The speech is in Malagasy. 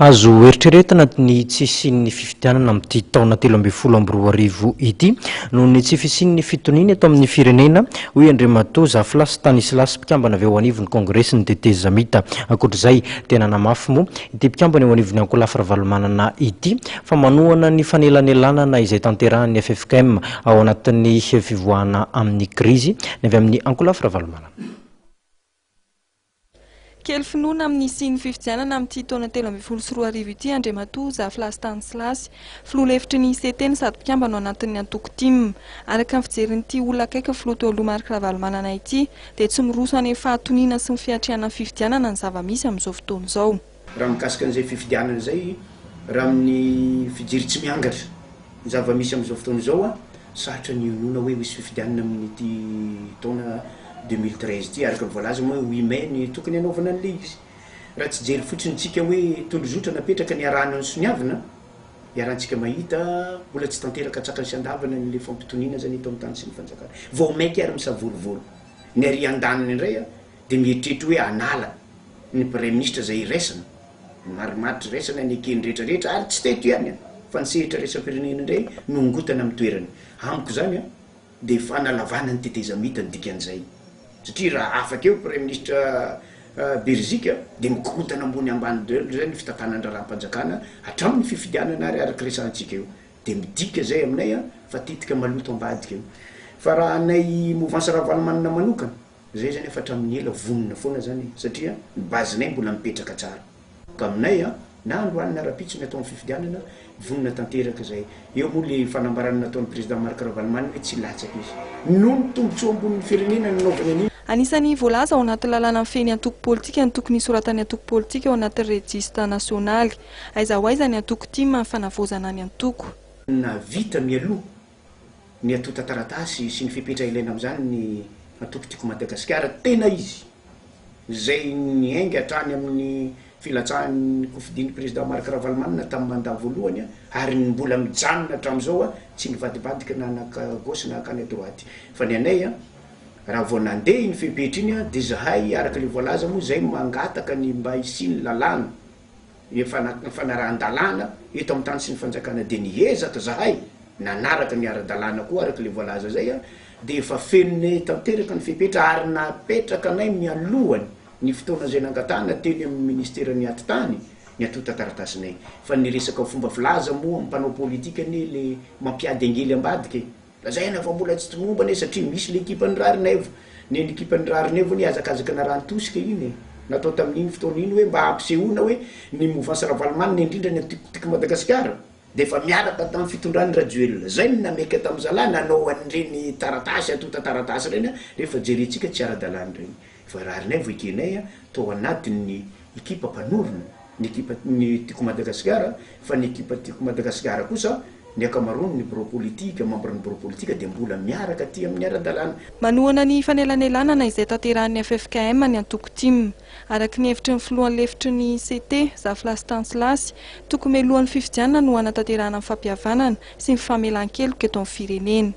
Azo eritreretina ny tsy fisian'ny fifidianana amin'ity taona 2024 ity noho ny tsy fisian'ny fitoniana eto amin'ny firenena hoy Andriamatoa Zaflasy Stanislas mpikambana avy ao anivon'ny Kongresy ny Teteza Zamita. Ankoatr'izay tena namafy moa ity mpikambana eo anivon'ny Ankolafy Ravalomanana ity fa manohana ny fanelanelanana izay tanterahan'ny FFKM ao anatin'ny fivoahana amin'ny krizy ny avy amin'ny Ankolafy Ravalomanana. Kely finoana amin'ny siny fifidianana amin'ity taona 2024 ity Andriamatoa Zaflasy Stanislas filoha-hevitry ny ICT sady mpikambana ao anatin'ny antoko TIM. Araka ny fijerin'ity olona akaiky filoha teo aloha Marc Ravalomanana ity dia tsy miroso any fahatoniana sy ny fiatriana fifidianana ny zava-misy amin'izao fotoana izao. Raha mikasika an'izay fifidianana izay, raha amin'ny fijery tsy miangatra zava-misy amin'izao fotoana izao sarotra ny onona hoe misy fifidianana amin'ity taona 2013 ty araka ny voalaza moa 8 mai ny tokony hanaovana an'ilay izy. Raha tsy jery fotsiny tsika hoe tondrozotra napetraka ny arahana ny soniavina, iarantsika mahita mbola tsy tanteraka tsaka sy andavana n'ilay fampitoniana zany eto amin'ny tany sy ny fanjakana. Vao maiky ary misavolovolo. Ny ary an-daniny indray dia mieritreritra hoe anala ny Premier Ministre zay iraisana. Marimaritra raisana ny ekeny rehetrarehetra ary tsy teto ihany fa ny sehatra raisam-pirenena indray nongotana amin'ny toerany. Amiko zany dia fanalavana ny Teteza Zamita ny dikan'izay. Satria raha afaka eo Premier Ministre Belzika dia mikorontana ambony ambany daholo zay ny fitantanan-draharam-panjakana hatramin'ny fifidianana ary araka resantsika eo dia midika zay aminay fa titika maloto ambadika eo. Fa raha anay mouvance Ravalomanana manokana zay zany efa hatramin'ny ela vonona foana zany satria ny bazinay mbola mipetraka tsara. Ka aminay na androany ara-pitsony atao amin'ny fifidianana vonona tanteraka zay. Eo moa le fanambarana nataon'ny président Marc Ravalomanana hoe tsy latsaka izy. Noho ny tombontsoa ambonin'ny firenena nanaovana an'iny. Anisany voalaza ao anaty lalàna feny antoko politika ny tokony soratany antoko politika ao anaty registre nasionaly. Aiza ho aiza ny antoko TIM amin'ny fanavozana ny antoko. Na vita mialoha ny atota taratasy sy ny fipetra ilaina amin'izany ny antoko tiako Madagasikara tena izy. Zay ny hainga hatrany amin'ny filatsahan'ny kofidian'ny président Marc Ravalomanana tamin'ny mandat voalohany ary ny mbola mijanona hatramin'izao tsy nivadibadika na naka gauche na akany droite. Fa ny anay raha vao nandeha iny fepetra iny dia zahay araka le voalaza moa zay mangataka ny mba hisiny lalàna fanarahan-dalàna eto amin'ny tany sy ny fanjakana dia niezaka zahay nanaraka ny ara-dalàna koa araka le voalaza zay dia efa fenonay tanteraka ny fepetra ary napetraka anay mialohany ny fotoana zay nangatana teny amin'ny ministera ny atitany ny atota taratasinay. Fa ny resaka fomba filaza moa amin'ny mpanao politika ny le mampiady angely ambadika lazayna fa mbola tsy mombany satria misy le ekipan'ny Rarinevo. Ny ekipan'ny Rarinevo ny azakazaka narahany tosika iny natao tamin'iny fotoana iny hoe mba ampisehoana hoe ny mouvance Ravalomanana indrindra ny antoko Madagasikara dia efa miaraka tamin'ny fitondrany Rajoelina. Zay ny nameka tamin'ny zalahy nanao an'ireny taratasy atota taratasy reny rehefa jerentsika tsy ara-dalàna reny. Fa Rarinevo ekenay tao anatin'ny ekipa mpanorona ny ekipa ny tiko Madagasikara fa ny ekipa tiko Madagasikara kosa ny akamarony ny bureau politika membre ny bureau politika dia mbola miaraka aty amin'ny ara-dalàna. Manohana ny fanelanelanana izay tanterahan'ny FFKM ny antoko TIM. Araka ny hevitry ny filohan'ny lefitry ny ICT Zaflasy Stanislas tokony melohan'ny fifidianana no hanatanterahana amin'ny fampihavanana sy ny famelan-keloka eto amin'ny firenena.